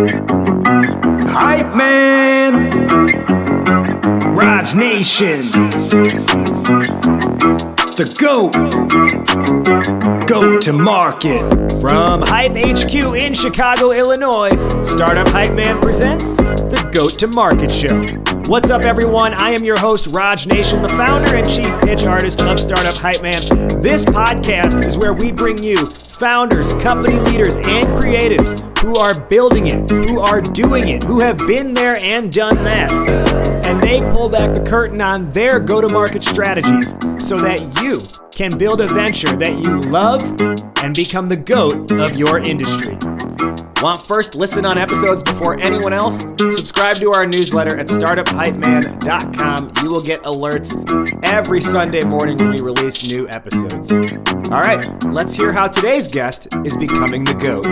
Hype man, Raj Nation, the GOAT to market. From Hype HQ in Chicago, Illinois, Startup Hype Man presents the GOAT to Market Show. What's up, everyone? I am your host, Raj Nation, the founder and chief pitch artist of Startup Hype Man. This podcast is where we bring you founders, company leaders, and creatives who are building it, who are doing it, who have been there and done that. And they pull back the curtain on their go-to-market strategies so that you can build a venture that you love and become the GOAT of your industry. Want first listen on episodes before anyone else? Subscribe to our newsletter at startuphypeman.com. You will get alerts every Sunday morning when we release new episodes. All right, let's hear how today's guest is becoming the GOAT.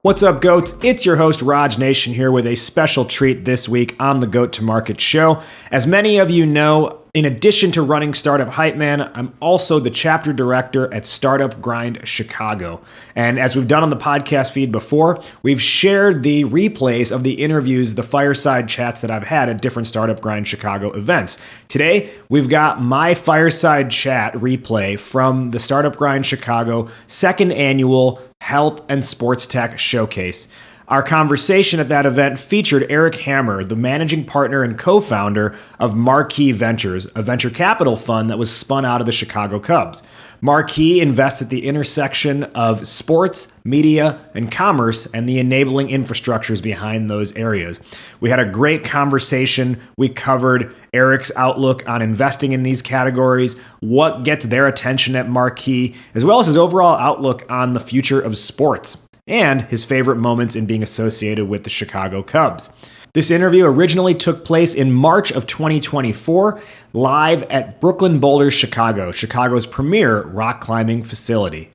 What's up, GOATs? It's your host, Raj Nation, here with a special treat this week on the GOAT to Market Show. As many of you know, in addition to running Startup Hype Man, I'm also the chapter director at Startup Grind Chicago. And as we've done on the podcast feed before, we've shared the replays of the interviews, the fireside chats that I've had at different Startup Grind Chicago events. Today, we've got my fireside chat replay from the Startup Grind Chicago second annual Health and Sportstech Showcase. Our conversation at that event featured Erik, the managing partner and co-founder of Marquee Ventures, a venture capital fund that was spun out of the Chicago Cubs. Marquee invests at the intersection of sports, media, and commerce and the enabling infrastructures behind those areas. We had a great conversation. We covered Erik's outlook on investing in these categories, what gets their attention at Marquee, as well as his overall outlook on the future of sports, and his favorite moments in being associated with the Chicago Cubs. This interview originally took place in March of 2024, live at Brooklyn Boulders, Chicago's premier rock climbing facility.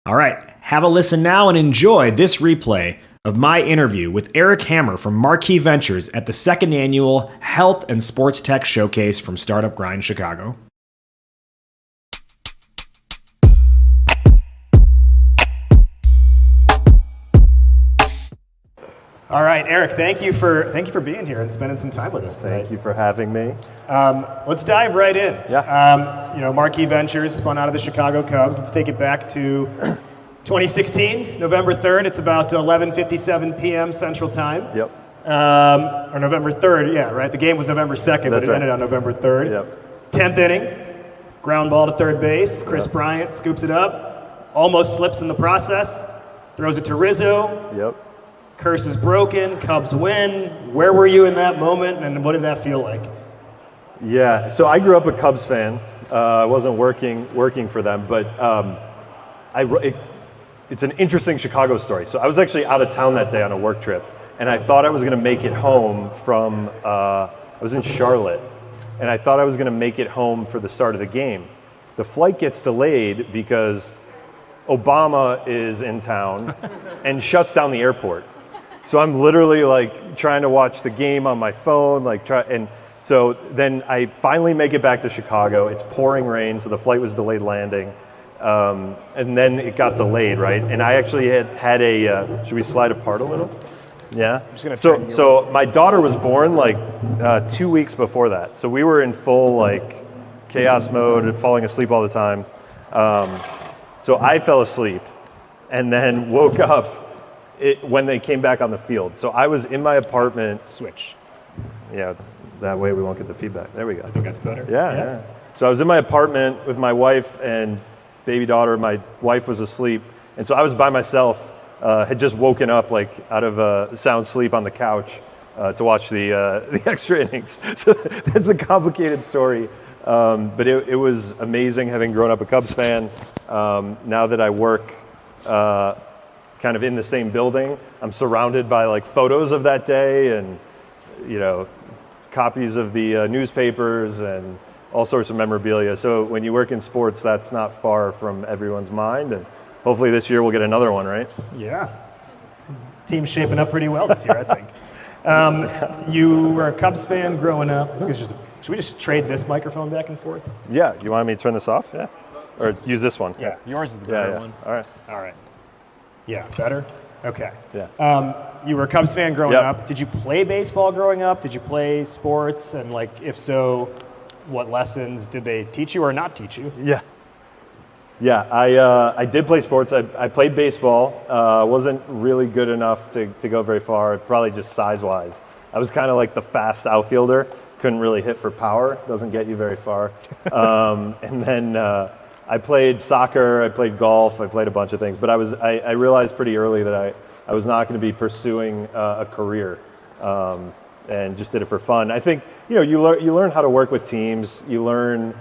All right, have a listen now and enjoy this replay of my interview with Erik from Marquee Ventures at the second annual Health and Sportstech Showcase from Startup Grind Chicago. All right, Erik, thank you for being here and spending some time with us today. Thank you for having me. Let's dive right in. Yeah. Marquee Ventures spun out of the Chicago Cubs. Let's take it back to 2016, November 3rd. It's about 11:57 p.m. Central Time. Yep. Or November 3rd, yeah, right? The game was November 2nd, but it ended on November 3rd. Yep. 10th inning, ground ball to third base. Chris Bryant scoops it up, almost slips in the process, throws it to Rizzo. Yep. Curse is broken, Cubs win. Where were you in that moment, and what did that feel like? Yeah, so I grew up a Cubs fan. I wasn't working for them, but it's an interesting Chicago story. So I was actually out of town that day on a work trip, and I thought I was going to make it home from, I was in Charlotte, and I thought I was going to make it home for the start of the game. The flight gets delayed because Obama is in town and shuts down the airport. So I'm literally like trying to watch the game on my phone, and so then I finally make it back to Chicago. It's pouring rain, so the flight was delayed landing, and then it got delayed, right? And I actually had a. Should we slide apart a little? Yeah. I'm just gonna so my daughter was born 2 weeks before that, so we were in full chaos mode, falling asleep all the time. So I fell asleep, and then woke up when they came back on the field. So I was in my apartment. Switch. Yeah, that way we won't get the feedback. There we go. I think that's better. Yeah. So I was in my apartment with my wife and baby daughter. My wife was asleep, and so I was by myself. Had just woken up out of a sound sleep on the couch to watch the extra innings. So that's a complicated story. But it was amazing having grown up a Cubs fan. Now that I work kind of in the same building, I'm surrounded by photos of that day and copies of the newspapers and all sorts of memorabilia. So when you work in sports, that's not far from everyone's mind, and hopefully this year we'll get another one, right? Yeah. Team's shaping up pretty well this year, I think. You were a Cubs fan growing up. Should we just trade this microphone back and forth? Yeah. You want me to turn this off? Yeah. Or use this one. Yeah, yours is the better yeah. one. All right. Yeah, better? Okay. Yeah. You were a Cubs fan growing Yep. up. Did you play baseball growing up? Did you play sports? And like, if so, what lessons did they teach you or not teach you? Yeah. Yeah, I did play sports. I played baseball. Wasn't really good enough to go very far, probably just size-wise. I was kind of like the fast outfielder. Couldn't really hit for power. Doesn't get you very far. And then I played soccer. I played golf. I played a bunch of things. But I realized pretty early that I was not going to be pursuing a career, and just did it for fun. I think you learn how to work with teams. You learn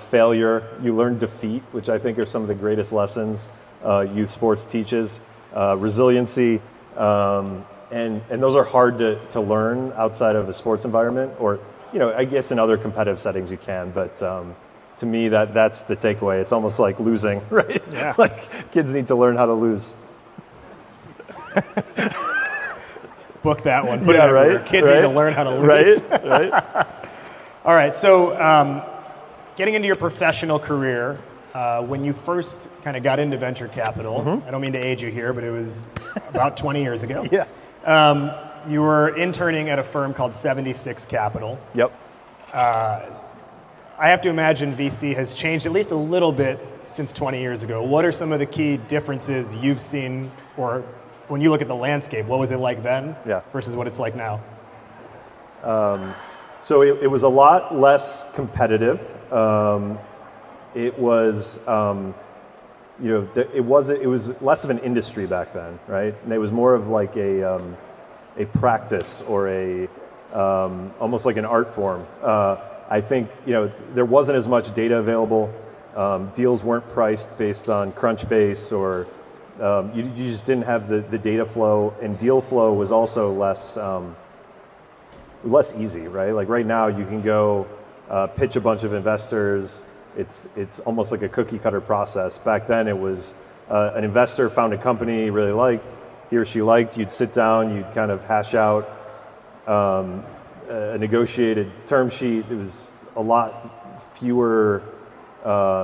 failure. You learn defeat, which I think are some of the greatest lessons youth sports teaches. Resiliency, and those are hard to learn outside of a sports environment, or I guess in other competitive settings you can. But to me, that's the takeaway. It's almost like losing, right? Yeah. Like kids need to learn how to lose. Book that one. Put it Yeah, everywhere. right. Kids need to learn how to lose. Right. All right, so getting into your professional career, when you first kind of got into venture capital, I don't mean to age you here, but it was about 20 years ago. Yeah. You were interning at a firm called 76 Capital. Yep. I have to imagine VC has changed at least a little bit since 20 years ago. What are some of the key differences you've seen, or when you look at the landscape, what was it like then versus what it's like now? So it was a lot less competitive. It was, it was less of an industry back then, right? And it was more of like a practice or almost like an art form. I think there wasn't as much data available. Deals weren't priced based on Crunchbase, or you just didn't have the data flow, and deal flow was also less easy, right? Like right now you can go pitch a bunch of investors. It's almost like a cookie cutter process. Back then it was an investor found a company he really liked, he or she liked, you'd sit down, you'd kind of hash out a negotiated term sheet. It was a lot fewer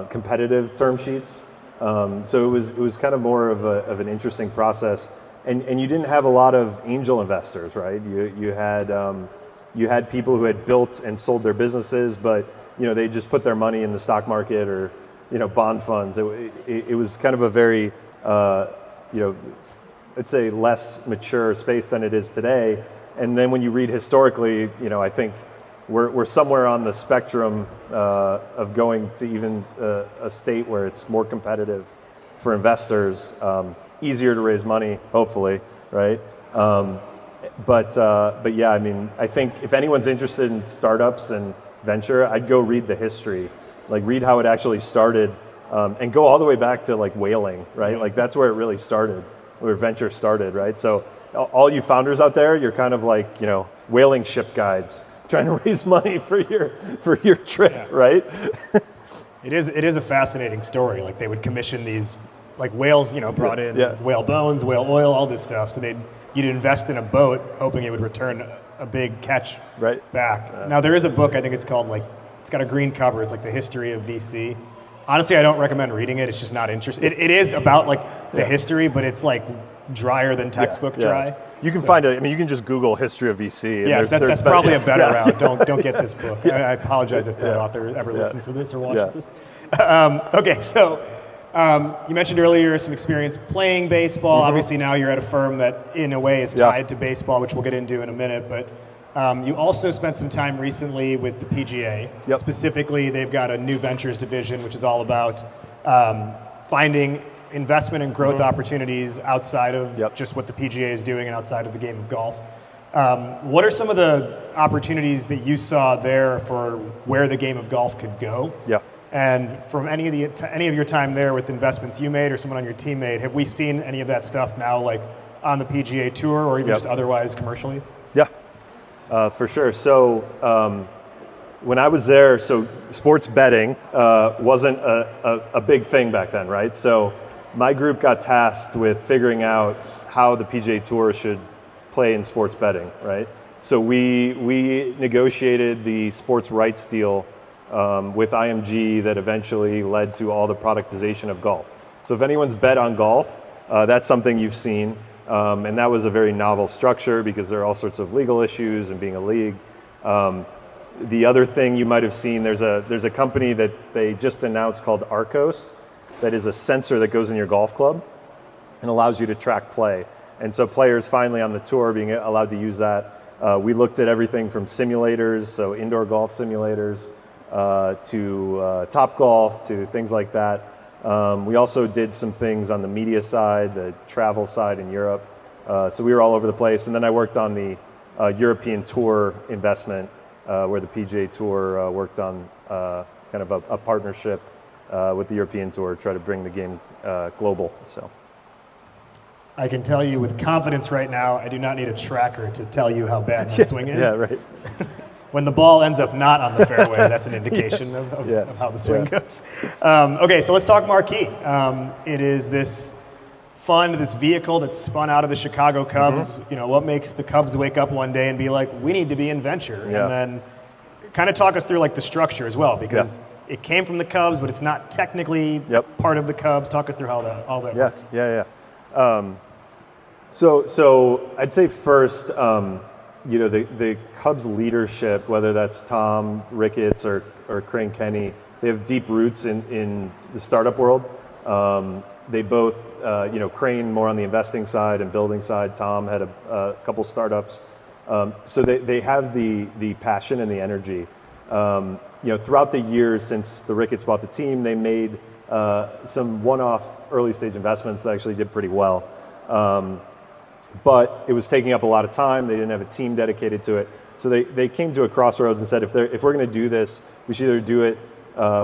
competitive term sheets. So it was kind of more of an interesting process, and you didn't have a lot of angel investors, right? You had people who had built and sold their businesses, but they just put their money in the stock market or bond funds. It was kind of a very I'd say less mature space than it is today. And then when you read historically, I think we're somewhere on the spectrum of going to even a state where it's more competitive for investors, easier to raise money, hopefully, right? But yeah, I mean, I think if anyone's interested in startups and venture, I'd go read the history, like read how it actually started, and go all the way back to like whaling, right? Like that's where it really started, where venture started, right? So all you founders out there, you're kind of like, whaling ship guides trying to raise money for your trip, right? It is a fascinating story. Like they would commission these, like whales, brought in whale bones, whale oil, all this stuff. So you'd invest in a boat hoping it would return a big catch back. Now there is a book, I think it's called it's got a green cover. It's like the history of VC. Honestly, I don't recommend reading it. It's just not interesting. It is about like the history, but it's like drier than textbook dry. You can find it. I mean, you can just Google history of VC. And yes, that's probably a better route. Don't get this book. I apologize if the author ever listens to this or watches this. Okay, so you mentioned earlier some experience playing baseball. Obviously, now you're at a firm that, in a way, is tied to baseball, which we'll get into in a minute. But you also spent some time recently with the PGA. Specifically, they've got a new ventures division, which is all about finding investment and growth opportunities outside of just what the PGA is doing and outside of the game of golf. What are some of the opportunities that you saw there for where the game of golf could go? And from any of your time there with investments you made or someone on your team made, have we seen any of that stuff now, like on the PGA Tour or even just otherwise commercially? For sure. So when I was there, so sports betting wasn't a big thing back then, right? So my group got tasked with figuring out how the PGA Tour should play in sports betting, right? So we negotiated the sports rights deal with IMG that eventually led to all the productization of golf. So if anyone's bet on golf, that's something you've seen. And that was a very novel structure because there are all sorts of legal issues and being a league. The other thing you might have seen, there's a company that they just announced called Arcos that is a sensor that goes in your golf club and allows you to track play. And so players finally on the tour being allowed to use that. We looked at everything from simulators, so indoor golf simulators, to Top Golf, to things like that. We also did some things on the media side, the travel side in Europe. So we were all over the place. And then I worked on the European Tour investment, where the PGA Tour worked on kind of a partnership with the European Tour, try to bring the game global. So I can tell you with confidence right now, I do not need a tracker to tell you how bad the swing is. Yeah, right. When the ball ends up not on the fairway, that's an indication of how the swing goes. Okay, so let's talk Marquee. It is this fund, this vehicle that's spun out of the Chicago Cubs. Mm-hmm. You know, what makes the Cubs wake up one day and be like, we need to be in venture? Yeah. And then kind of talk us through like the structure as well, because it came from the Cubs, but it's not technically part of the Cubs. Talk us through how all that works. So I'd say first, you know, the Cubs leadership, whether that's Tom Ricketts or Crane Kenny, they have deep roots in the startup world. They both, you know, Crane more on the investing side and building side. Tom had a couple startups. So they have the passion and the energy. You know, throughout the years since the Ricketts bought the team, they made some one-off early stage investments that actually did pretty well. But it was taking up a lot of time. They didn't have a team dedicated to it. So they came to a crossroads and said, if we're going to do this, we should either do it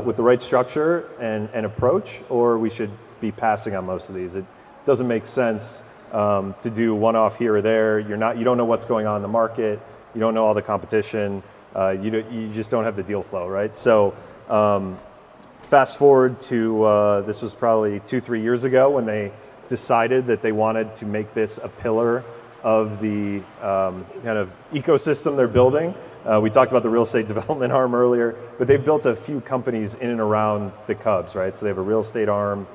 with the right structure and approach, or we should be passing on most of these. It doesn't make sense to do one-off here or there. You don't know what's going on in the market. You don't know all the competition. You just don't have the deal flow, right? So fast forward to this was probably 2-3 years ago when they decided that they wanted to make this a pillar of the kind of ecosystem they're building. We talked about the real estate development arm earlier, but they've built a few companies in and around the Cubs, right? So they have a real estate arm,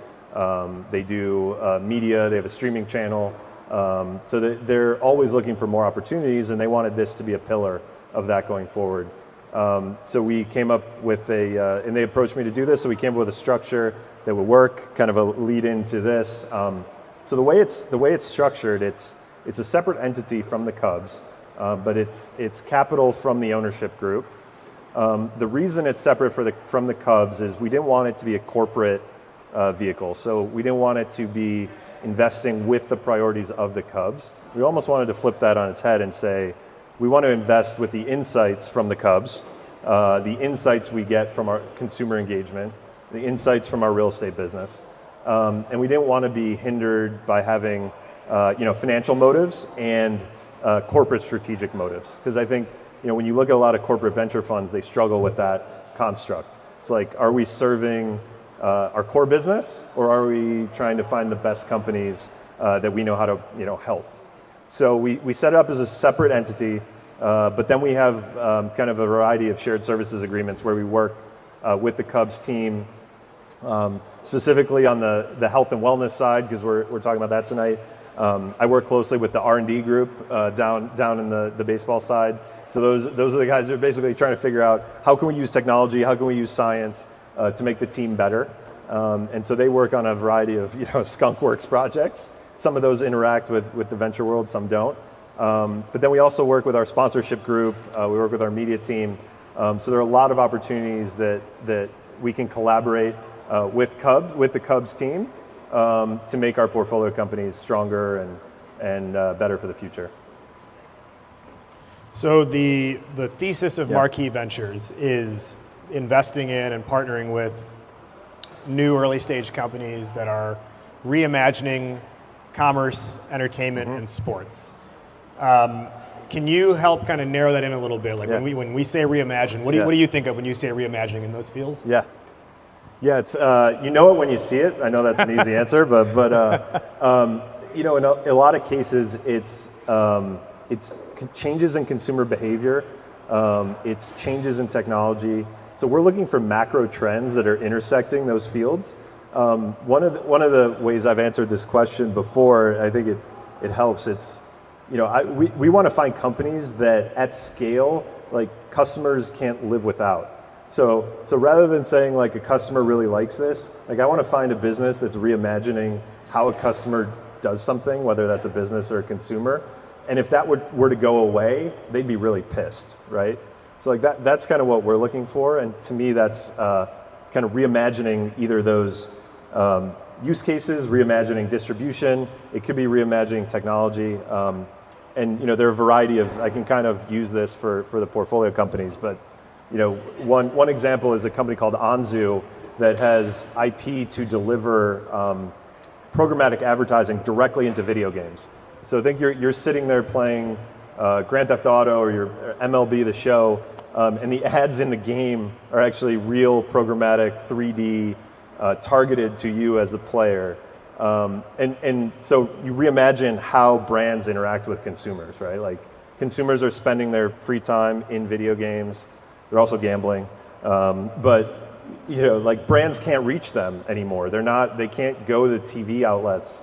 they do media, they have a streaming channel. So they're always looking for more opportunities, and they wanted this to be a pillar of that going forward. So we came up with and they approached me to do this, so we came up with a structure that would work, kind of a lead into this. So the way it's structured, it's a separate entity from the Cubs, but it's capital from the ownership group. The reason it's separate from the Cubs is we didn't want it to be a corporate vehicle. So we didn't want it to be investing with the priorities of the Cubs. We almost wanted to flip that on its head and say, we want to invest with the insights from the Cubs, the insights we get from our consumer engagement, the insights from our real estate business. And we didn't want to be hindered by having financial motives and corporate strategic motives. Because I think when you look at a lot of corporate venture funds, they struggle with that construct. It's like, are we serving our core business, or are we trying to find the best companies that we know how to help? So we set it up as a separate entity, but then we have kind of a variety of shared services agreements where we work with the Cubs team, specifically on the health and wellness side, because we're talking about that tonight. I work closely with the R&D group down in the baseball side. So those are the guys who are basically trying to figure out how can we use technology, how can we use science to make the team better. And so they work on a variety of skunk works projects. Some of those interact with the venture world, some don't. But then we also work with our sponsorship group. We work with our media team. So there are a lot of opportunities that we can collaborate with the Cubs team to make our portfolio companies stronger and better for the future. So the thesis of Marquee Ventures is investing in and partnering with new early stage companies that are reimagining commerce, entertainment, and sports. Can you help kind of narrow that in a little bit? Like when we say reimagine, what do you think of when you say reimagining in those fields? Yeah, it's you know it when you see it. I know that's an easy answer, but in a lot of cases, it's changes in consumer behavior, it's changes in technology, So we're looking for macro trends that are intersecting those fields. One of the ways I've answered this question before, I think it helps. It's, we want to find companies that at scale, like customers can't live without. So rather than saying like a customer really likes this, like I want to find a business that's reimagining how a customer does something, whether that's a business or a consumer. And if that were to go away, they'd be really pissed, right? So like that's kind of what we're looking for. And to me, that's kind of reimagining either those use cases, reimagining distribution. It could be reimagining technology. And there are a variety of, I can kind of use this for the portfolio companies, but one example is a company called Anzu that has IP to deliver programmatic advertising directly into video games. So I think you're sitting there playing Grand Theft Auto or your MLB The Show, and the ads in the game are actually real programmatic 3D targeted to you as the player. And so you reimagine how brands interact with consumers, right? Like consumers are spending their free time in video games. They're also gambling, but like brands can't reach them anymore. They can't go to TV outlets.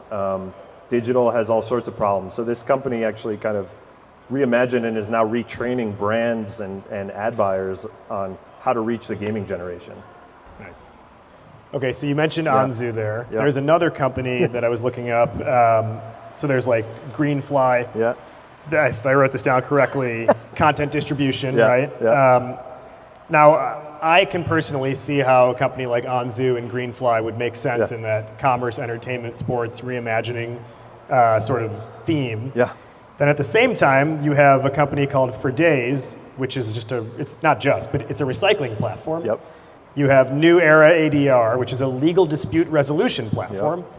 Digital has all sorts of problems. So this company actually kind of reimagined and is now retraining brands and ad buyers on how to reach the gaming generation. Nice. Okay, so you mentioned Anzu there. Yeah. There's another company that I was looking up. So there's like Greenfly. Yeah. If I wrote this down correctly, content distribution, Yeah. right? Yeah. Now, I can personally see how a company like Anzu and Greenfly would make sense Yeah. in that commerce, entertainment, sports, reimagining sort of theme. Yeah. Then at the same time, you have a company called For Days, which is it's not just, but it's a recycling platform. Yep. You have New Era ADR, which is a legal dispute resolution platform. Yep.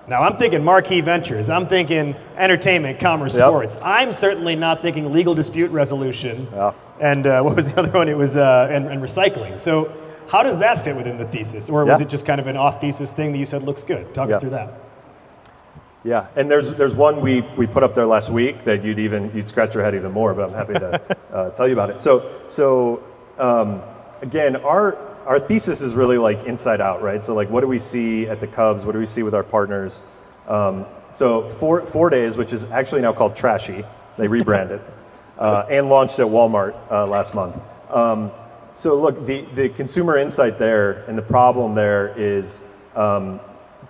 Now I'm thinking Marquee Ventures. I'm thinking entertainment, commerce, Yep. sports. I'm certainly not thinking legal dispute resolution. Yeah. And what was the other one? It was and recycling. So how does that fit within the thesis? Or was Yeah. it just kind of an off-thesis thing that you said looks good? Talk us through that. Yeah, and there's one we put up there last week that you'd scratch your head even more, but I'm happy to tell you about it. So again, our thesis is really like inside out, right? So like, what do we see at the Cubs? What do we see with our partners? So 4 Days, which is actually now called Trashy, they rebranded and launched at Walmart last month. So look, the consumer insight there and the problem there is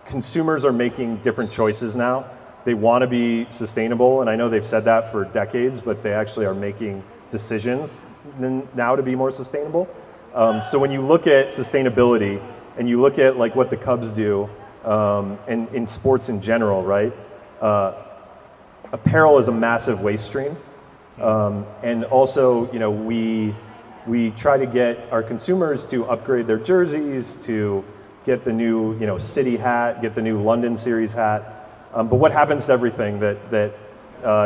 consumers are making different choices now. They want to be sustainable, and I know they've said that for decades, but they actually are making decisions now to be more sustainable. So when you look at sustainability and you look at like what the Cubs do and in sports in general, right? Apparel is a massive waste stream. And also, we try to get our consumers to upgrade their jerseys, to get the new, City hat, get the new London series hat. But what happens to everything that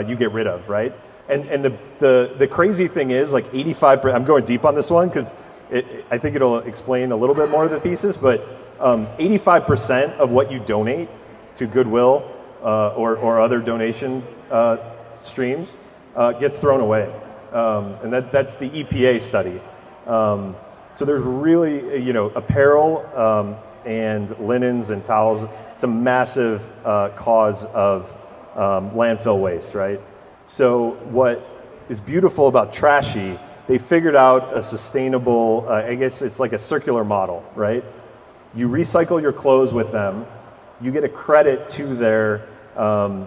you get rid of, right? And the crazy thing is, like 85%, I'm going deep on this one because I think it'll explain a little bit more of the thesis, but 85% of what you donate to Goodwill or other donation streams gets thrown away. And that's the EPA study. So there's really, apparel and linens and towels, it's a massive cause of landfill waste, right? So what is beautiful about Trashy, they figured out a sustainable, I guess it's like a circular model, right? You recycle your clothes with them, you get a credit to their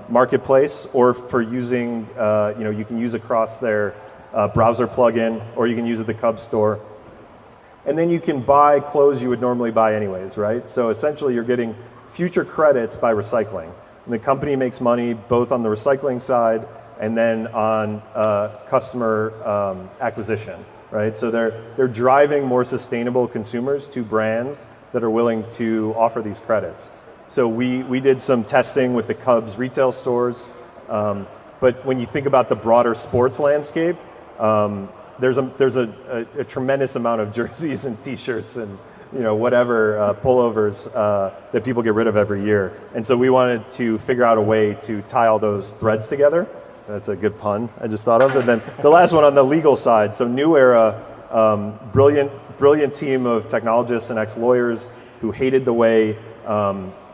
marketplace, or for using, you can use across their browser plugin, or you can use at the Cubs store. And then you can buy clothes you would normally buy anyways, right? So essentially you're getting future credits by recycling. And the company makes money both on the recycling side and then on customer acquisition, right? So they're driving more sustainable consumers to brands that are willing to offer these credits. So we did some testing with the Cubs retail stores, but when you think about the broader sports landscape, there's a tremendous amount of jerseys and T-shirts and whatever pullovers that people get rid of every year. And so we wanted to figure out a way to tie all those threads together. That's a good pun I just thought of. And then the last one on the legal side. So New Era Brilliant team of technologists and ex-lawyers who hated the way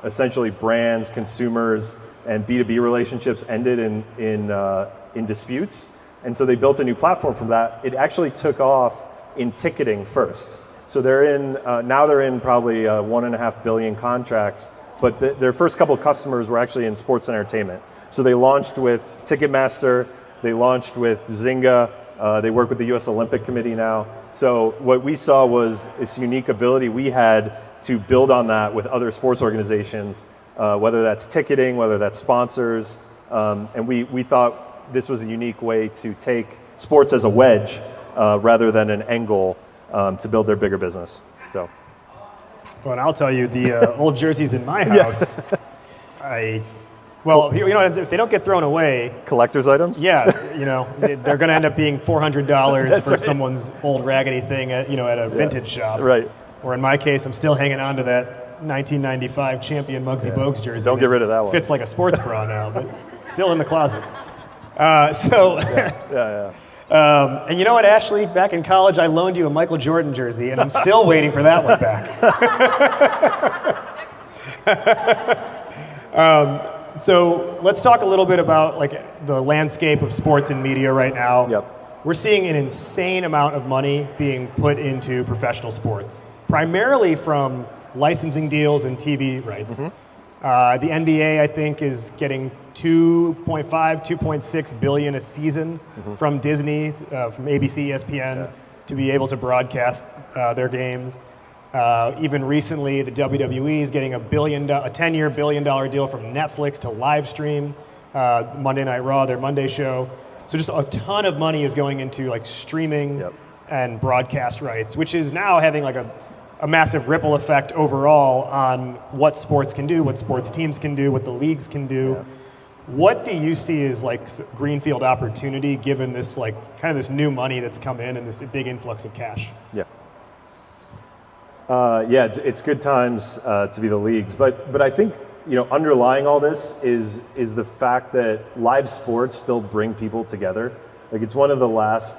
essentially brands, consumers, and B2B relationships ended in disputes. And so they built a new platform from that. It actually took off in ticketing first. So now they're in probably 1.5 billion contracts, but their first couple of customers were actually in sports and entertainment. So they launched with Ticketmaster, they launched with Zynga, they work with the US Olympic Committee now. So what we saw was this unique ability we had to build on that with other sports organizations, whether that's ticketing, whether that's sponsors, and we thought this was a unique way to take sports as a wedge rather than an end goal to build their bigger business. So. Well, and I'll tell you, the old jerseys in my house, well, you know, if they don't get thrown away. Collector's items? Yeah, you know, they're going to end up being $400 for someone's old raggedy thing at a vintage shop. Right. Or in my case, I'm still hanging on to that 1995 champion Muggsy Bogues jersey. Don't get rid of that one. Fits like a sports bra now, but still in the closet. And you know what, Ashley? Back in college, I loaned you a Michael Jordan jersey, and I'm still waiting for that one back. So let's talk a little bit about like the landscape of sports and media right now. Yep. We're seeing an insane amount of money being put into professional sports, primarily from licensing deals and TV rights. The NBA, I think, is getting 2.6 billion a season from Disney, from ABC, ESPN, to be able to broadcast their games. Even recently, the WWE is getting a 10-year $1 billion deal from Netflix to live stream Monday Night Raw, their Monday show. So just a ton of money is going into like streaming and broadcast rights, which is now having like a massive ripple effect overall on what sports can do, what sports teams can do, what the leagues can do. Yeah. What do you see as like greenfield opportunity given this like kind of this new money that's come in and this big influx of cash? It's good times to be the leagues, but I think underlying all this is the fact that live sports still bring people together. Like it's one of the last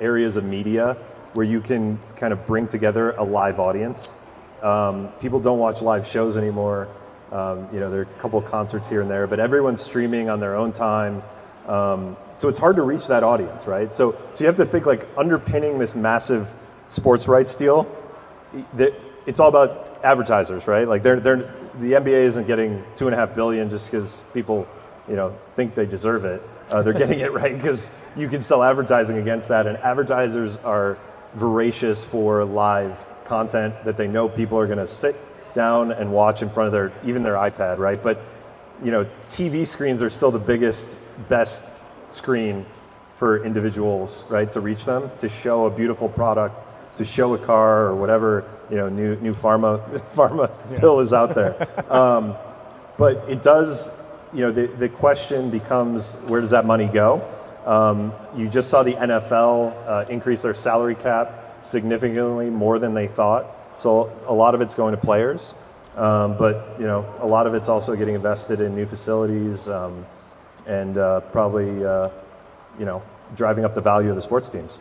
areas of media where you can kind of bring together a live audience. People don't watch live shows anymore. There are a couple of concerts here and there, but everyone's streaming on their own time. So it's hard to reach that audience, right? So you have to think like underpinning this massive sports rights deal. It's all about advertisers, right? Like the NBA isn't getting $2.5 billion just because people, think they deserve it. They're getting it right because you can sell advertising against that, and advertisers are voracious for live content that they know people are going to sit down and watch in front of their iPad, right? But TV screens are still the best screen for individuals, right? To reach them, to show a beautiful product, to show a car or whatever new pharma pill is out there. But it does. The question becomes, where does that money go? You just saw the NFL increase their salary cap significantly more than they thought. So a lot of it's going to players, but a lot of it's also getting invested in new facilities and probably driving up the value of the sports teams.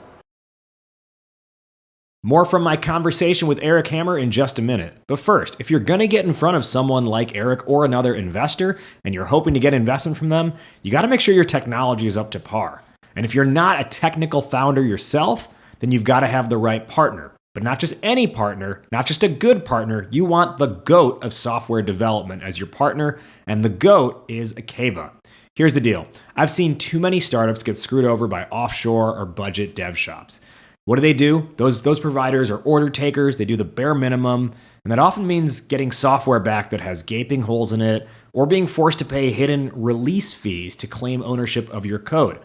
More from my conversation with Erik Hammer in just a minute. But first, if you're going to get in front of someone like Erik or another investor, and you're hoping to get investment from them, you got to make sure your technology is up to par. And if you're not a technical founder yourself, then you've got to have the right partner. But not just any partner, not just a good partner, you want the GOAT of software development as your partner, and the GOAT is Akava. Here's the deal. I've seen too many startups get screwed over by offshore or budget dev shops. What do? Those providers are order takers, they do the bare minimum, and that often means getting software back that has gaping holes in it, or being forced to pay hidden release fees to claim ownership of your code.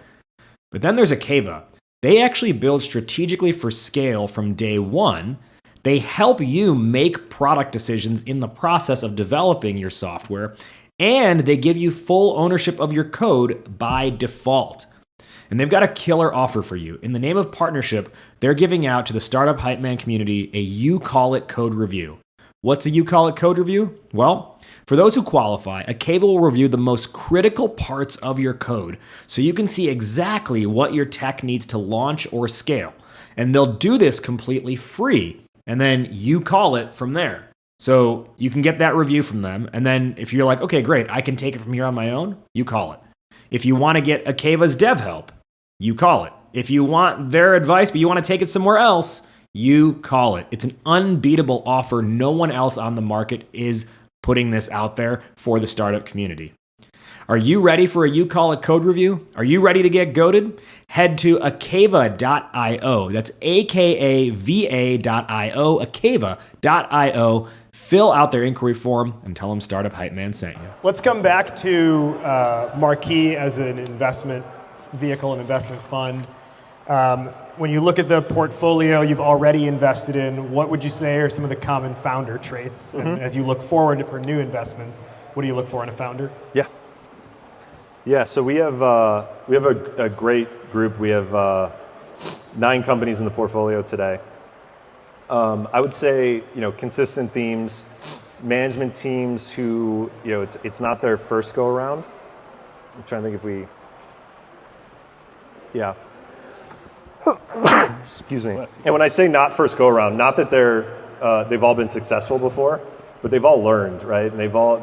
But then there's Akava. They actually build strategically for scale from day one. They help you make product decisions in the process of developing your software, and they give you full ownership of your code by default. And they've got a killer offer for you. In the name of partnership, they're giving out to the Startup Hype Man community a You Call It code review. What's a You Call It code review? Well, for those who qualify, Akava will review the most critical parts of your code so you can see exactly what your tech needs to launch or scale. And they'll do this completely free. And then you call it from there. So you can get that review from them. And then if you're like, okay, great, I can take it from here on my own, you call it. If you want to get Akava's dev help, you call it. If you want their advice, but you want to take it somewhere else, you call it. It's an unbeatable offer. No one else on the market is putting this out there for the startup community. Are you ready for a You Call It code review? Are you ready to get goated? Head to akava.io. That's akava.io, akava.io. Fill out their inquiry form and tell them Startup Hype Man sent you. Let's come back to Marquee as an investment vehicle, an investment fund. When you look at the portfolio you've already invested in, what would you say are some of the common founder traits? And as you look forward for new investments, what do you look for in a founder? Yeah, so we have a great group. We have 9 companies in the portfolio today. I would say, consistent themes, management teams who, it's not their first go around. I'm trying to think if we, excuse me. And when I say not first go around, not that they've all been successful before, but they've all learned, right? And they've all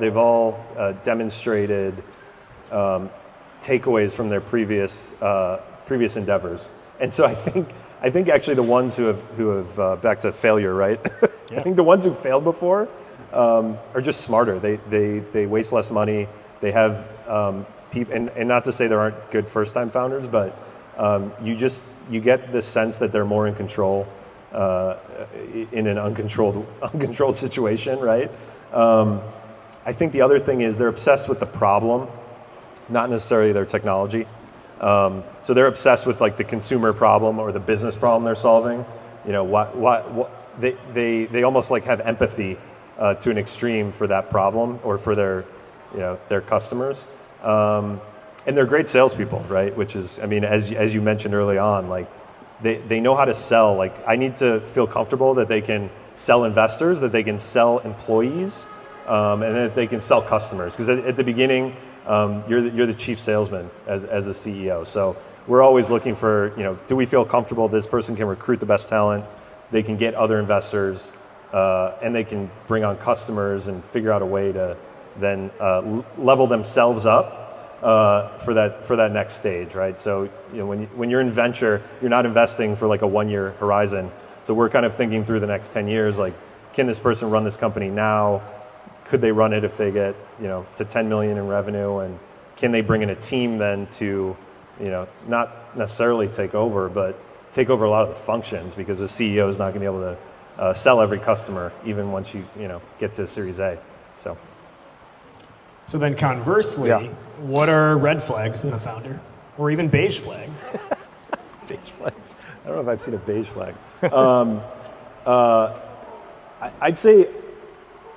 demonstrated takeaways from their previous endeavors. And so I think actually the ones who have back to failure, right? Yeah. I think the ones who failed before are just smarter. They waste less money. They have people, and not to say there aren't good first-time founders, but you get the sense that they're more in control in an uncontrolled situation, right? I think the other thing is they're obsessed with the problem, not necessarily their technology. So they're obsessed with like the consumer problem or the business problem they're solving. They almost like have empathy to an extreme for that problem or for their customers. And they're great salespeople, right? Which is, as you mentioned early on, like they know how to sell. Like I need to feel comfortable that they can sell investors, that they can sell employees, and that they can sell customers. Because at the beginning, you're the chief salesman as a CEO. So we're always looking for, do we feel comfortable this person can recruit the best talent, they can get other investors, and they can bring on customers and figure out a way to then level themselves up for that next stage, right? So when you're in venture, you're not investing for like a 1-year horizon. So we're kind of thinking through the next 10 years, like, can this person run this company now? Could they run it if they get to 10 million in revenue? And can they bring in a team then to not necessarily take over, but take over a lot of the functions, because the CEO is not going to be able to sell every customer even once you get to Series A. So then conversely, what are red flags in a founder, or even beige flags? Beige flags. I don't know if I've seen a beige flag. I'd say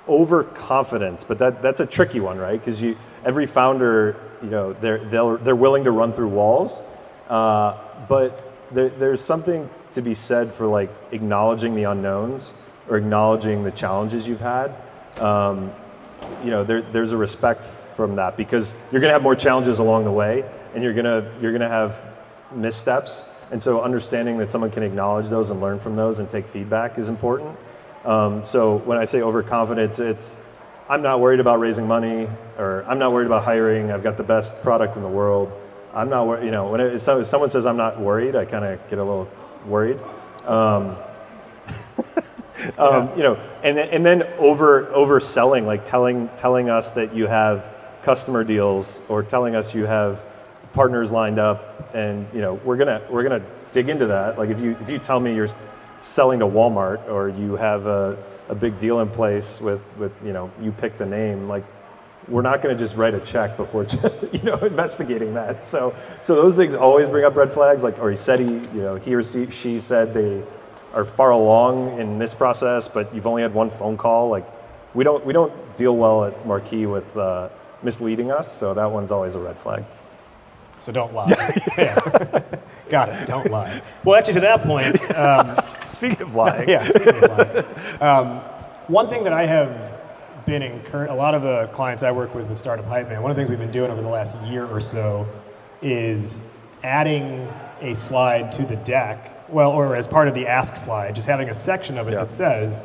overconfidence, but that's a tricky one, right? Because every founder, they're willing to run through walls, but there's something to be said for like acknowledging the unknowns or acknowledging the challenges you've had. There's a respect from that, because you're gonna have more challenges along the way, and you're gonna have missteps, and so understanding that someone can acknowledge those and learn from those and take feedback is important. So when I say overconfidence, it's I'm not worried about raising money, or I'm not worried about hiring. I've got the best product in the world. I'm not worried. When someone says I'm not worried, I kind of get a little worried. And then overselling, like telling us that you have customer deals, or telling us you have partners lined up, and we're gonna dig into that. Like if you tell me you're selling to Walmart, or you have a big deal in place with you pick the name, like we're not going to just write a check before investigating that. So those things always bring up red flags. Like, or he or she said they are far along in this process, but you've only had one phone call. Like we don't deal well at Marquee with misleading us, so that one's always a red flag. So don't lie. Got it. Don't lie. Well, actually, to that point, speaking of lying, speaking of lying, one thing that I have been a lot of the clients I work with Startup Hype Man, one of the things we've been doing over the last year or so is adding a slide to the deck well, or as part of the ask slide, just having a section of it that says,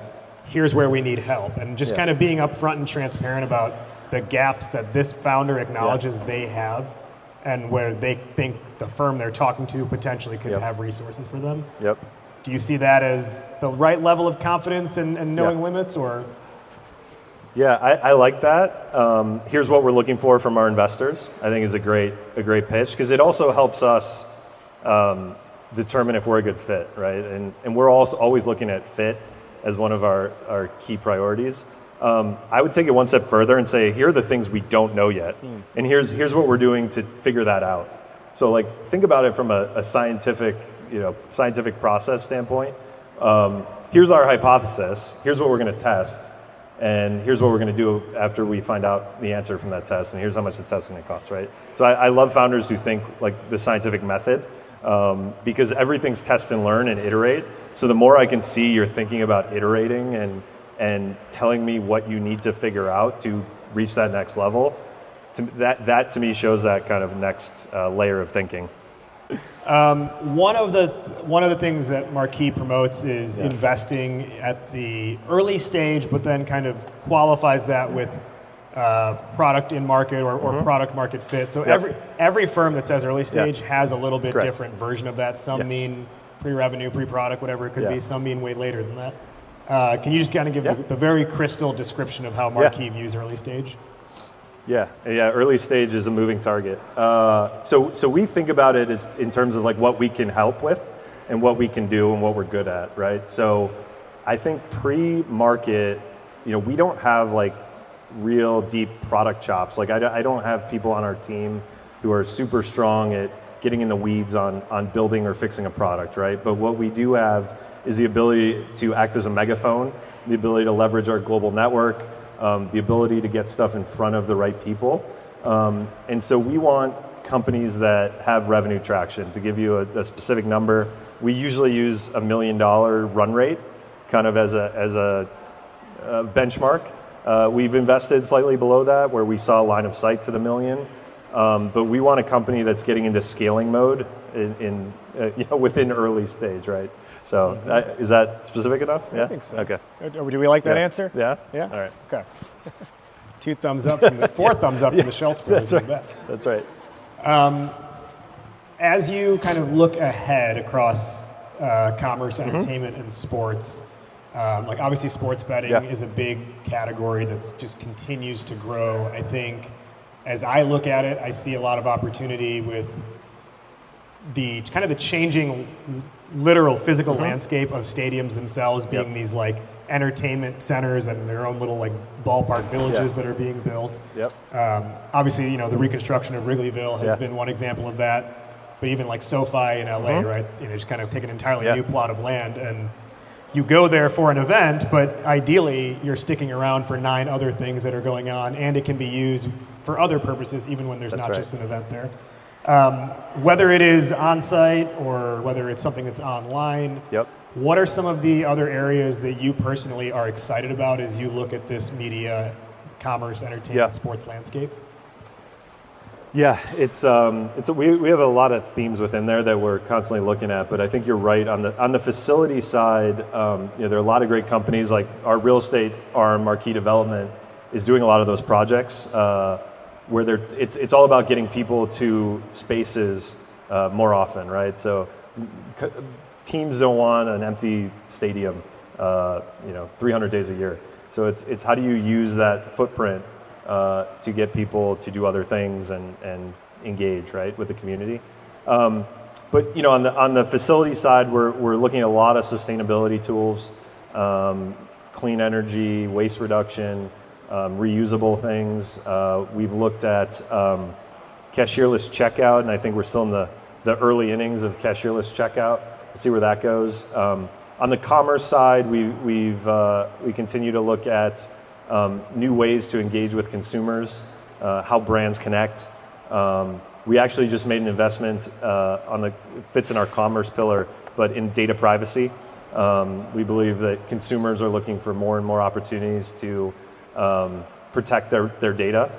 here's where we need help, and just kind of being upfront and transparent about the gaps that this founder acknowledges they have, and where they think the firm they're talking to potentially could have resources for them. Yep. Do you see that as the right level of confidence and knowing limits, or? Yeah, I like that. Here's what we're looking for from our investors. I think is a great pitch, because it also helps us determine if we're a good fit, right? And we're also always looking at fit as one of our key priorities. I would take it one step further and say, here are the things we don't know yet, and here's what we're doing to figure that out. So like, think about it from a scientific process standpoint. Here's our hypothesis. Here's what we're going to test, and here's what we're going to do after we find out the answer from that test, and here's how much the testing it costs, right? So I love founders who think like the scientific method, because everything's test and learn and iterate. So the more I can see you're thinking about iterating and telling me what you need to figure out to reach that next level, that to me shows that kind of next layer of thinking. One of the things that Marquee promotes is investing at the early stage, but then kind of qualifies that with product in market or product market fit. So every firm that says early stage has a little bit different version of that. Some mean pre-revenue, pre-product, whatever it could be. Some mean way later than that. Can you just kind of give the very crystal description of how Marquee views early stage? Yeah, early stage is a moving target. So we think about it as in terms of like what we can help with and what we can do and what we're good at, right? So I think pre-market, we don't have like real deep product chops. Like I don't have people on our team who are super strong at getting in the weeds on building or fixing a product, right? But what we do have is the ability to act as a megaphone, the ability to leverage our global network, the ability to get stuff in front of the right people. And so we want companies that have revenue traction. To give you a specific number, we usually use $1 million run rate kind of as a benchmark. We've invested slightly below that where we saw a line of sight to the million. But we want a company that's getting into scaling mode within early stage, right? So is that specific enough? Yeah? I think so. Okay. Do we like that answer? Yeah? Yeah? All right. Okay. 2 thumbs up, four thumbs up from the Schultz brothers. That's right. As you kind of look ahead across commerce, entertainment, and sports, like obviously sports betting is a big category that just continues to grow. I think as I look at it, I see a lot of opportunity with the kind of the changing literal physical landscape of stadiums themselves being these like entertainment centers and their own little like ballpark villages that are being built. Obviously, the reconstruction of Wrigleyville has been one example of that, but even like SoFi in LA, right? Just kind of take an entirely new plot of land, and you go there for an event, but ideally you're sticking around for 9 other things that are going on, and it can be used for other purposes even when there's not just an event there. Whether it is on-site or whether it's something that's online, what are some of the other areas that you personally are excited about as you look at this media, commerce, entertainment, sports landscape? Yeah, we have a lot of themes within there that we're constantly looking at, but I think you're right on the facility side. There are a lot of great companies, like our real estate arm, Marquee Development, is doing a lot of those projects. Where it's all about getting people to spaces more often, right? So teams don't want an empty stadium, 300 days a year. So it's how do you use that footprint to get people to do other things and engage, right, with the community. But on the facility side, we're looking at a lot of sustainability tools, clean energy, waste reduction. Reusable things. We've looked at cashierless checkout, and I think we're still in the early innings of cashierless checkout. We'll see where that goes. On the commerce side, we continue to look at new ways to engage with consumers, how brands connect. We actually just made an investment fits in our commerce pillar, but in data privacy. We believe that consumers are looking for more and more opportunities to protect their data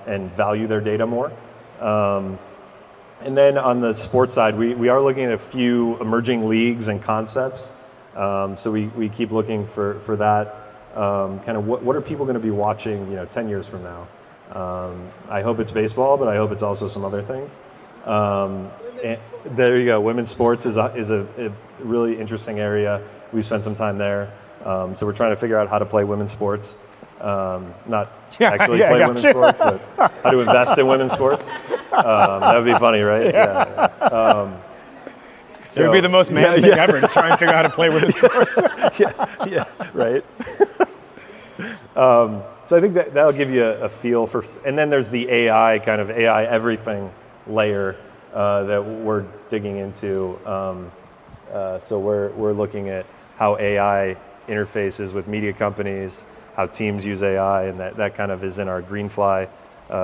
and value their data more. And then on the sports side, we are looking at a few emerging leagues and concepts. So we keep looking for that. Kind of what are people going to be watching 10 years from now? I hope it's baseball, but I hope it's also some other things. And there you go. Women's sports is a really interesting area. We spent some time there. So we're trying to figure out how to play women's sports. Not actually play women's sports, but how to invest in women's sports. That would be funny, right? Yeah. It would be the most man thing ever to try and figure out how to play women's sports. yeah, right. So I think that'll give you a feel for, and then there's the AI everything layer that we're digging into. So we're looking at how AI interfaces with media companies, how teams use AI, and that kind of is in our Greenfly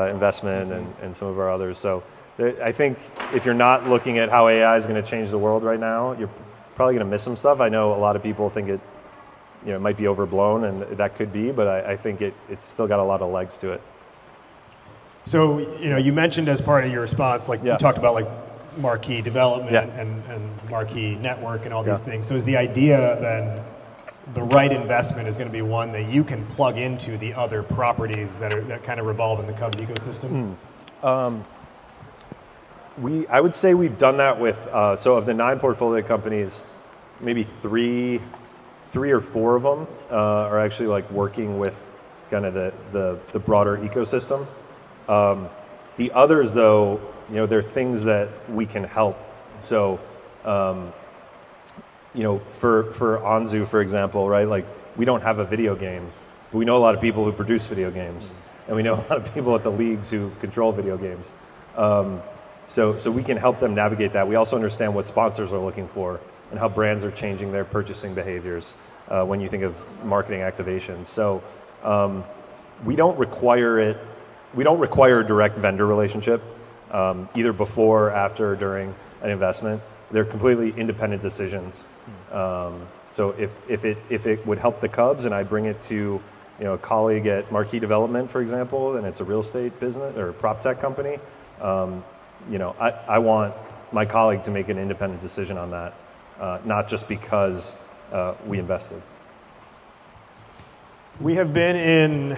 investment and some of our others. So I think if you're not looking at how AI is going to change the world right now, you're probably going to miss some stuff. I know a lot of people think it might be overblown, and that could be, but I think it's still got a lot of legs to it. So, you mentioned as part of your response, you talked about Marquee development and Marquee network and all these things. So is the idea then the right investment is going to be one that you can plug into the other properties that kind of revolve in the Cubs ecosystem? I would say we've done that with, so of the 9 portfolio companies, maybe three or four of them are actually working with kind of the broader ecosystem. The others, though, they're things that we can help. So, for Anzu, for example, right? We don't have a video game, but we know a lot of people who produce video games, and we know a lot of people at the leagues who control video games. So we can help them navigate that. We also understand what sponsors are looking for and how brands are changing their purchasing behaviors when you think of marketing activations. So we don't require it. We don't require a direct vendor relationship, either before, after, or during an investment. They're completely independent decisions. So if it would help the Cubs and I bring it to a colleague at Marquee Development, for example, and it's a real estate business or a prop tech company, I want my colleague to make an independent decision on that, not just because we invested. We have been in,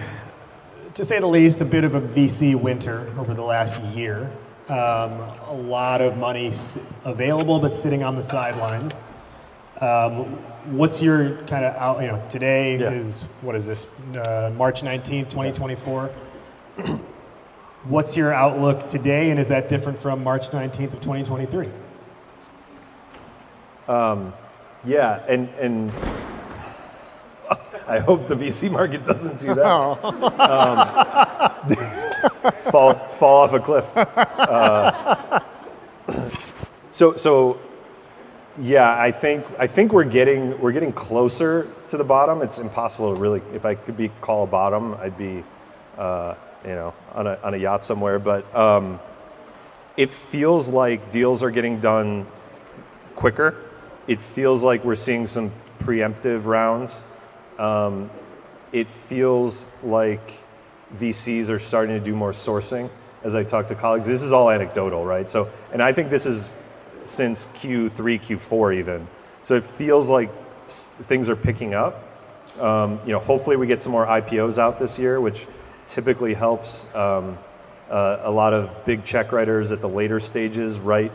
to say the least, a bit of a VC winter over the last year. A lot of money available, but sitting on the sidelines. What's your kind of out? Today is, what is this? March 19th, 2024. What's your outlook today, and is that different from March 19th of 2023? And I hope the VC market doesn't do that. Fall off a cliff. I think we're getting closer to the bottom. It's impossible to really, if I could call a bottom, I'd be on a yacht somewhere. But it feels like deals are getting done quicker. It feels like we're seeing some preemptive rounds. It feels like VCs are starting to do more sourcing as I talk to colleagues. This is all anecdotal, right? So, and I think this is since Q3, Q4 even. So it feels like things are picking up. Hopefully we get some more IPOs out this year, which typically helps a lot of big check writers at the later stages write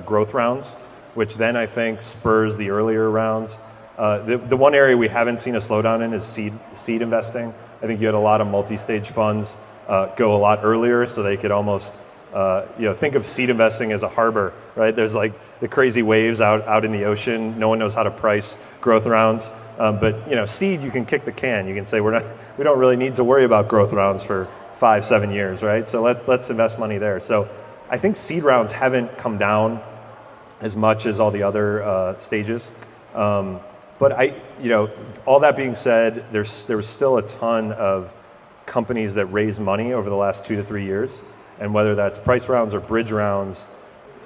growth rounds, which then I think spurs the earlier rounds. The one area we haven't seen a slowdown in is seed investing. I think you had a lot of multi-stage funds go a lot earlier, so they could almost think of seed investing as a harbor, right? There's the crazy waves out in the ocean. No one knows how to price growth rounds, but seed, you can kick the can. You can say we don't really need to worry about growth rounds for 5-7 years, right? So let's invest money there. So I think seed rounds haven't come down as much as all the other stages. But all that being said, there was still a ton of companies that raised money over the last 2 to 3 years, and whether that's price rounds or bridge rounds,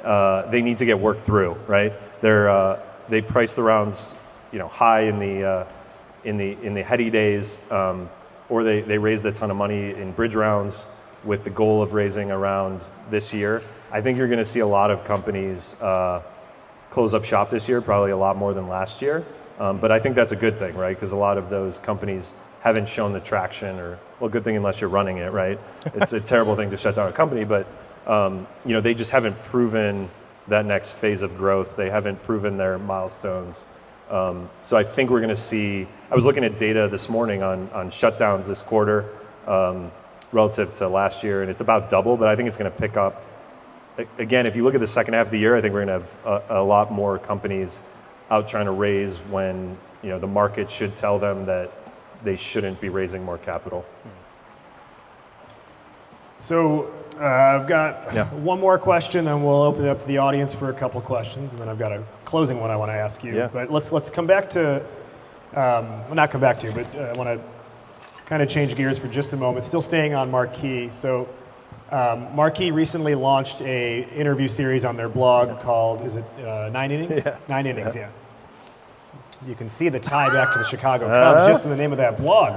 they need to get worked through, right? They price the rounds, high in the heady days, or they raised a ton of money in bridge rounds, with the goal of raising around this year. I think you're going to see a lot of companies close up shop this year, probably a lot more than last year. But I think that's a good thing, right? Because a lot of those companies haven't shown the traction, or, well, good thing unless you're running it, right? It's a terrible thing to shut down a company, but they just haven't proven that next phase of growth. They haven't proven their milestones. So I think we're going to see, I was looking at data this morning on shutdowns this quarter relative to last year, and it's about double, but I think it's going to pick up. Again, if you look at the second half of the year, I think we're going to have a lot more companies out trying to raise when the market should tell them that they shouldn't be raising more capital. So I've got one more question, then we'll open it up to the audience for a couple questions, and then I've got a closing one I want to ask you. Yeah. But let's come back to, not come back to, but I want to kind of change gears for just a moment, still staying on Marquee. So Marquee recently launched a interview series on their blog called, is it 9 Innings? Yeah. 9 Innings, yeah. You can see the tie back to the Chicago Cubs just in the name of that blog.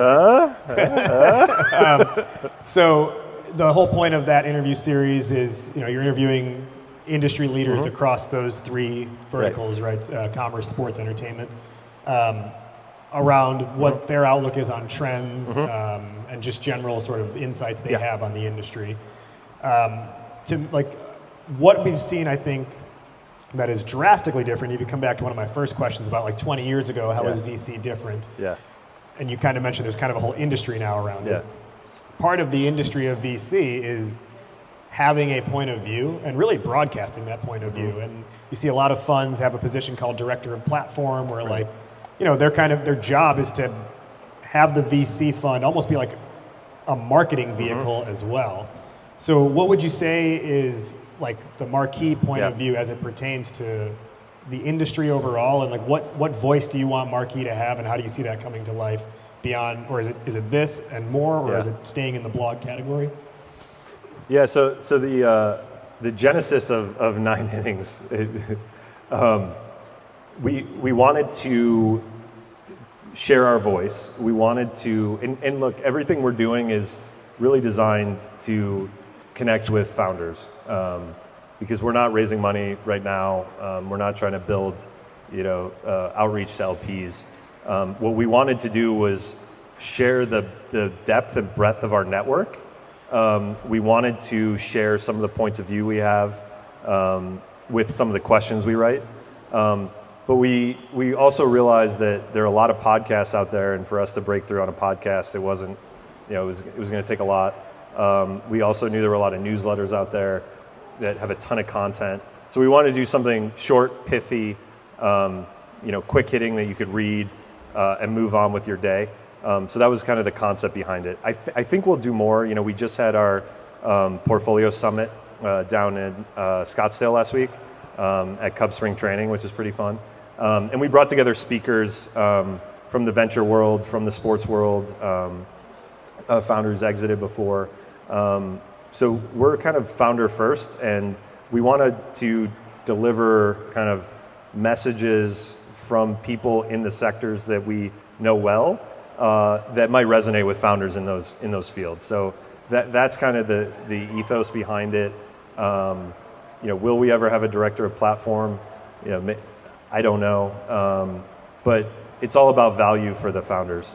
So the whole point of that interview series is, you're interviewing industry leaders across those three verticals, right? Commerce, sports, entertainment, around what their outlook is on trends and just general sort of insights they have on the industry. What we've seen, I think, that is drastically different. If you come back to one of my first questions about 20 years ago, how is VC different? Yeah. And you kind of mentioned there's kind of a whole industry now around it. Part of the industry of VC is having a point of view and really broadcasting that point of view. And you see a lot of funds have a position called director of platform where their job is to have the VC fund almost be like a marketing vehicle as well. So what would you say is the Marquee point of view as it pertains to the industry overall, and what voice do you want Marquee to have, and how do you see that coming to life beyond, or is it this and more, or is it staying in the blog category? Yeah, so the genesis of 9 Innings, we wanted to share our voice. We wanted to, and look, everything we're doing is really designed to connect with founders, because we're not raising money right now. We're not trying to build, outreach to LPs. What we wanted to do was share the depth and breadth of our network. We wanted to share some of the points of view we have with some of the questions we write. But we also realized that there are a lot of podcasts out there, and for us to break through on a podcast, it wasn't, it was going to take a lot. We also knew there were a lot of newsletters out there that have a ton of content. So we wanted to do something short, pithy, quick hitting that you could read and move on with your day. So that was kind of the concept behind it. I think we'll do more. We just had our portfolio summit down in Scottsdale last week at Cub Spring Training, which is pretty fun. And we brought together speakers from the venture world, from the sports world, founders exited before. So we're kind of founder first, and we wanted to deliver kind of messages from people in the sectors that we know well that might resonate with founders in those fields. So that's kind of the ethos behind it. Will we ever have a director of platform? I don't know, but it's all about value for the founders.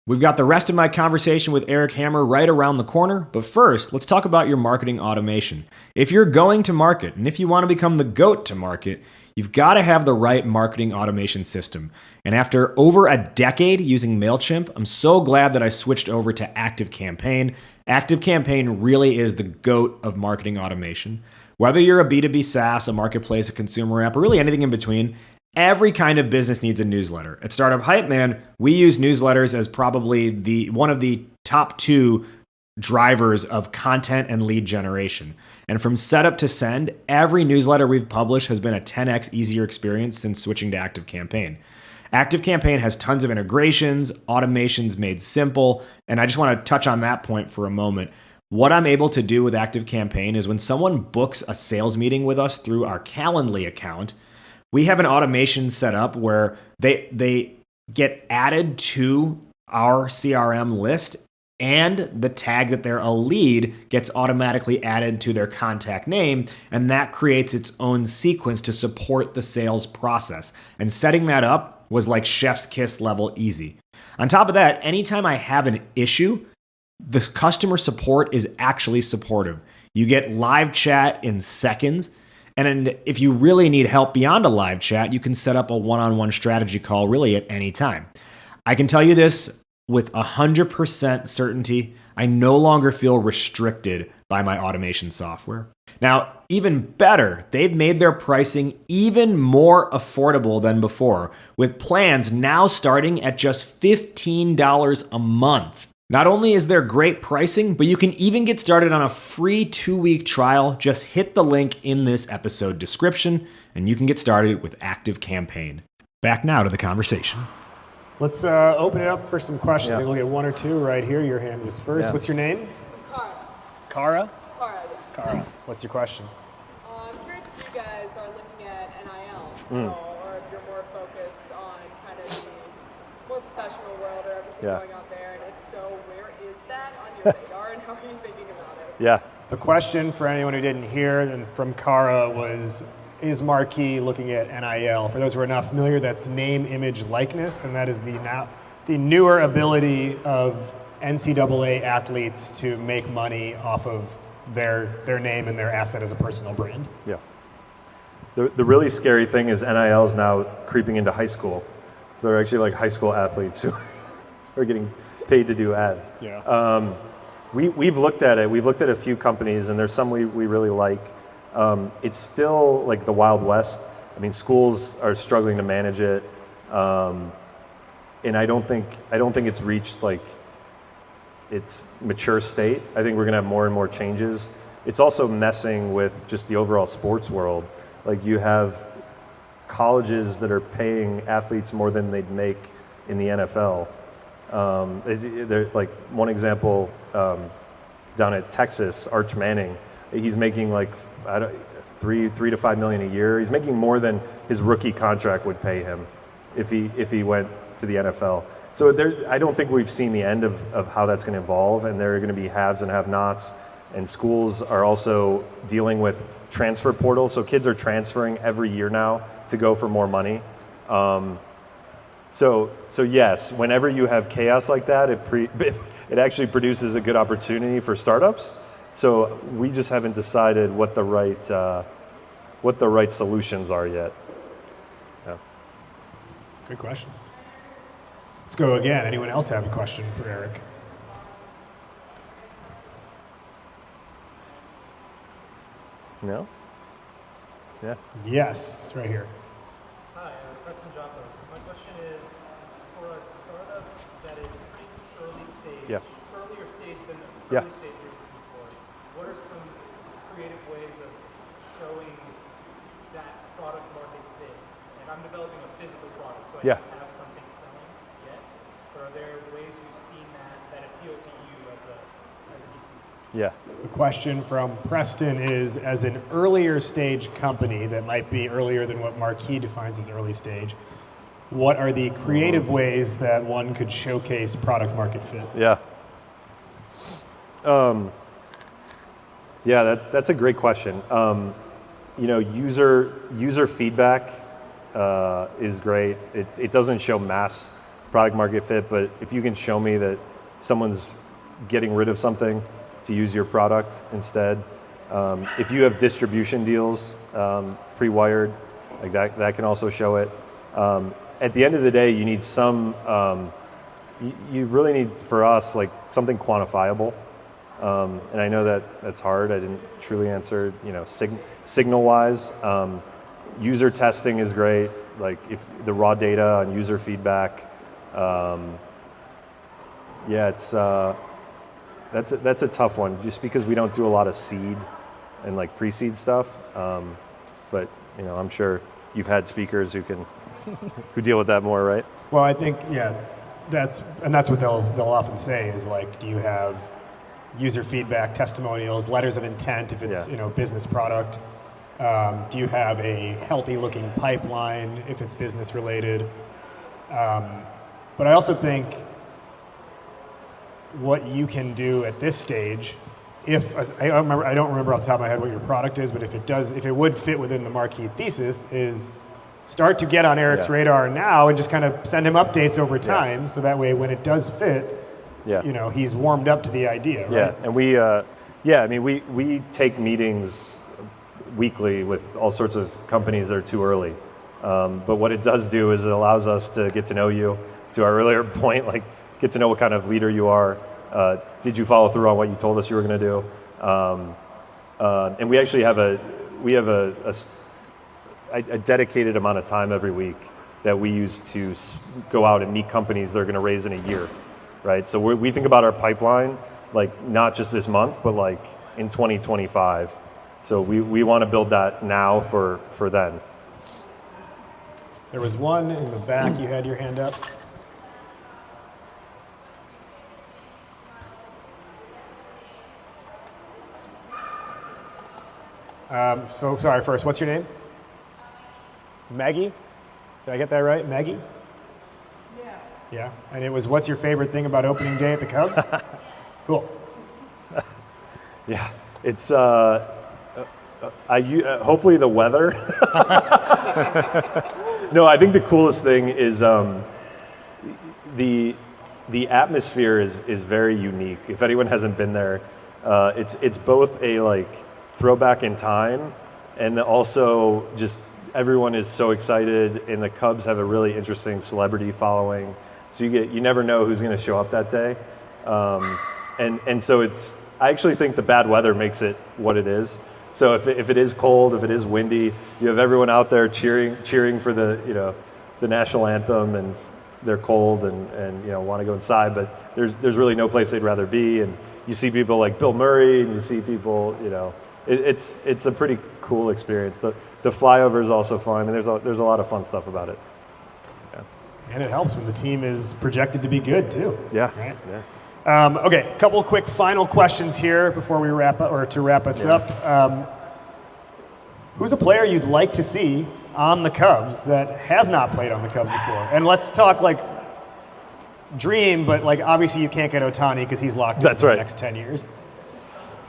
We've got the rest of my conversation with Erik Hammer right around the corner, but first, let's talk about your marketing automation. If you're going to market, and if you want to become the GOAT to market, you've got to have the right marketing automation system. And after over a decade using MailChimp, I'm so glad that I switched over to ActiveCampaign. ActiveCampaign really is the GOAT of marketing automation. Whether you're a B2B SaaS, a marketplace, a consumer app, or really anything in between, every kind of business needs a newsletter. At Startup Hype Man, we use newsletters as probably one of the top 2 drivers of content and lead generation. And from setup to send, every newsletter we've published has been a 10x easier experience since switching to ActiveCampaign. ActiveCampaign has tons of integrations, automations made simple, and I just want to touch on that point for a moment. What I'm able to do with ActiveCampaign is when someone books a sales meeting with us through our Calendly account, we have an automation set up where they get added to our CRM list, and the tag that they're a lead gets automatically added to their contact name, and that creates its own sequence to support the sales process. And setting that up was like chef's kiss level easy. On top of that, anytime I have an issue, the customer support is actually supportive. You get live chat in seconds, and if you really need help beyond a live chat, you can set up a one-on-one strategy call really at any time. I can tell you this with 100% certainty, I no longer feel restricted by my automation software. Now, even better, they've made their pricing even more affordable than before, with plans now starting at just $15 a month. Not only is there great pricing, but you can even get started on a free 2-week trial. Just hit the link in this episode description, and you can get started with ActiveCampaign. Back now to the conversation. Let's open it up for some questions. Yeah. We'll get one or two right here. Your hand was first. Yeah. What's your name? Kara. Kara? Kara, yes. Kara. What's your question? I'm curious if you guys are looking at NIL, or if you're more focused on kind of the more professional world or everything going on there, and if so, where is that on your radar, and how are you thinking about it? Yeah. The question for anyone who didn't hear and from Kara was, is Marquee looking at NIL? For those who are not familiar, that's name, image, likeness, and that is the newer ability of NCAA athletes to make money off of their name and their asset as a personal brand. Yeah. The really scary thing is NIL is now creeping into high school. So they're actually like high school athletes who are getting paid to do ads. Yeah. We've looked at it. We've looked at a few companies, and there's some we really like. It's still like the Wild West. I mean, schools are struggling to manage it, and I don't think it's reached like its mature state. I think we're gonna have more and more changes. It's also messing with just the overall sports world. Like you have colleges that are paying athletes more than they'd make in the NFL. They're like one example down at Texas, Arch Manning. He's making like $3 to $5 million a year. He's making more than his rookie contract would pay him if he went to the NFL. So I don't think we've seen the end of how that's going to evolve, and there are going to be haves and have-nots. And schools are also dealing with transfer portals. So kids are transferring every year now to go for more money. So yes, whenever you have chaos like that, it actually produces a good opportunity for startups. So we just haven't decided what the right solutions are yet. Yeah. Good question. Let's go again. Anyone else have a question for Erik? No? Yeah. Yes, right here. Hi, Preston Joppa. My question is, for a startup that is pretty early stage, earlier stage than the early stage you're looking for, what are some creative ways of showing that product market fit? And I'm developing a physical product, so I don't have something selling yet. But are there ways you've seen that appeal to you as a VC? Yeah. The question from Preston is, as an earlier stage company that might be earlier than what Marquee defines as early stage, what are the creative ways that one could showcase product market fit? Yeah. That's a great question. User feedback is great. It doesn't show mass product market fit, but if you can show me that someone's getting rid of something to use your product instead, if you have distribution deals pre-wired, like that can also show it. At the end of the day, you need some. You really need, for us, like something quantifiable. And I know that's hard. I didn't truly answer, signal-wise. User testing is great. Like if the raw data on user feedback. That's a tough one, just because we don't do a lot of seed and like pre-seed stuff. But I'm sure you've had speakers who deal with that more, right? Well, I think that's what they'll often say is like, do you have user feedback, testimonials, letters of intent if it's business product? Do you have a healthy looking pipeline if it's business related? But I also think what you can do at this stage. If I don't remember off the top of my head what your product is, but if it would fit within the Marquee thesis, is start to get on Erik's radar now and just kind of send him updates over time, so that way when it does fit, he's warmed up to the idea. Right? Yeah, and we take meetings weekly with all sorts of companies that are too early. But what it does do is it allows us to get to know you. To our earlier point, like get to know what kind of leader you are. Did you follow through on what you told us you were going to do? And we actually have a dedicated amount of time every week that we use to go out and meet companies that are going to raise in a year, right? So we think about our pipeline, like not just this month, but like in 2025. So we want to build that now for then. There was one in the back. You had your hand up. So sorry, first, what's your name? Maggie? Did I get that right? Maggie? Yeah. Yeah. And it was, what's your favorite thing about opening day at the Cubs? Cool. Yeah. It's hopefully the weather. No, I think the coolest thing is the atmosphere is very unique. If anyone hasn't been there, it's both a like throwback in time, and also just everyone is so excited, and the Cubs have a really interesting celebrity following. So you never know who's going to show up that day, and so I actually think the bad weather makes it what it is. So if it is cold, if it is windy, you have everyone out there cheering for the national anthem, and they're cold and want to go inside, but there's really no place they'd rather be, and you see people like Bill Murray, and you see people, it's a pretty cool experience. The flyover is also fun, and there's a lot of fun stuff about it. Yeah. And it helps when the team is projected to be good too. Yeah. Right? Yeah. Okay, a couple of quick final questions here before we wrap up, or to wrap us up. Who's a player you'd like to see on the Cubs that has not played on the Cubs before? And let's talk like dream, but like obviously you can't get Ohtani because he's locked in for the next 10 years.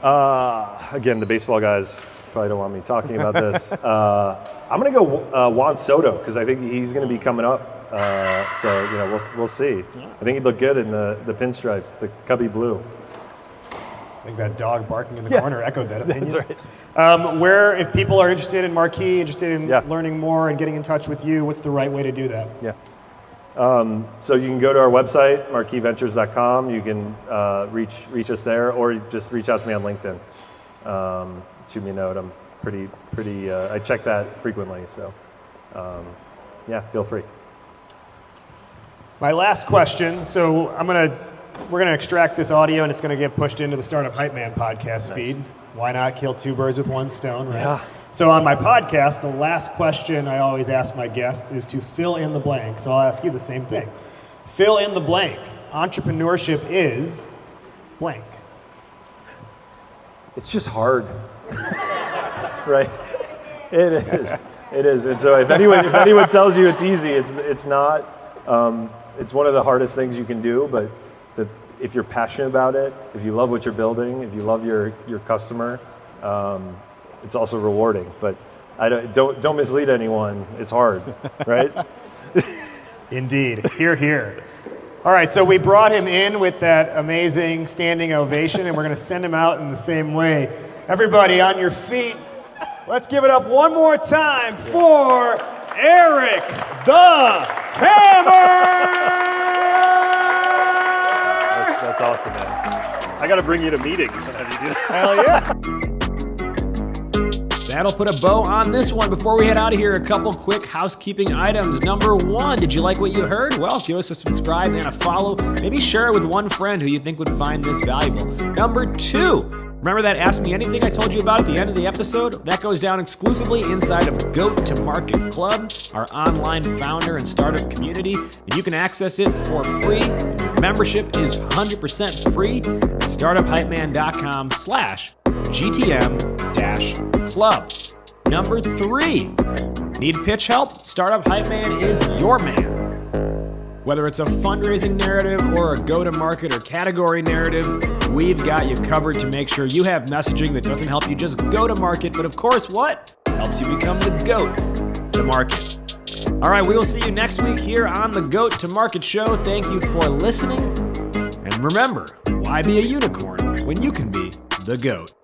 Again, the baseball guys probably don't want me talking about this. I'm going to go Juan Soto because I think he's going to be coming up. So we'll see. I think he'd look good in the pinstripes, the Cubby blue. I think that dog barking in the corner echoed that opinion. That's right. Where, if people are interested in Marquee, interested in learning more and getting in touch with you, what's the right way to do that? Yeah. So you can go to our website, marqueeventures.com. You can reach us there, or just reach out to me on LinkedIn. Shoot me a note. I'm pretty. I check that frequently. So, feel free. My last question. So we're gonna extract this audio, and it's gonna get pushed into the Startup Hype Man podcast feed. Why not kill two birds with one stone, right? Yeah. So on my podcast, the last question I always ask my guests is to fill in the blank. So I'll ask you the same thing. Fill in the blank. Entrepreneurship is blank. It's just hard, right? It is. It is. And so if anyone tells you it's easy, it's not. It's one of the hardest things you can do, but if you're passionate about it, if you love what you're building, if you love your customer, it's also rewarding. But don't mislead anyone. It's hard, right? Indeed. Hear, hear. All right, so we brought him in with that amazing standing ovation, and we're going to send him out in the same way. Everybody on your feet. Let's give it up one more time for Erik the Hammer! That's awesome, man. I got to bring you to meetings and have you do that. Hell yeah. That'll put a bow on this one. Before we head out of here, a couple quick housekeeping items. Number one, did you like what you heard? Well, give us a subscribe and a follow. Maybe share it with one friend who you think would find this valuable. Number two, remember that Ask Me Anything I told you about at the end of the episode? That goes down exclusively inside of Goat to Market Club, our online founder and startup community, and you can access it for free. Membership is 100% free at startuphypeman.com/GTM-club. Number three, need pitch help? Startup Hype Man is your man. Whether it's a fundraising narrative or a go-to-market or category narrative, we've got you covered to make sure you have messaging that doesn't help you just go to market, but of course what? Helps you become the GOAT to market. All right, we will see you next week here on the GOAT to Market Show. Thank you for listening. And remember, why be a unicorn when you can be the GOAT?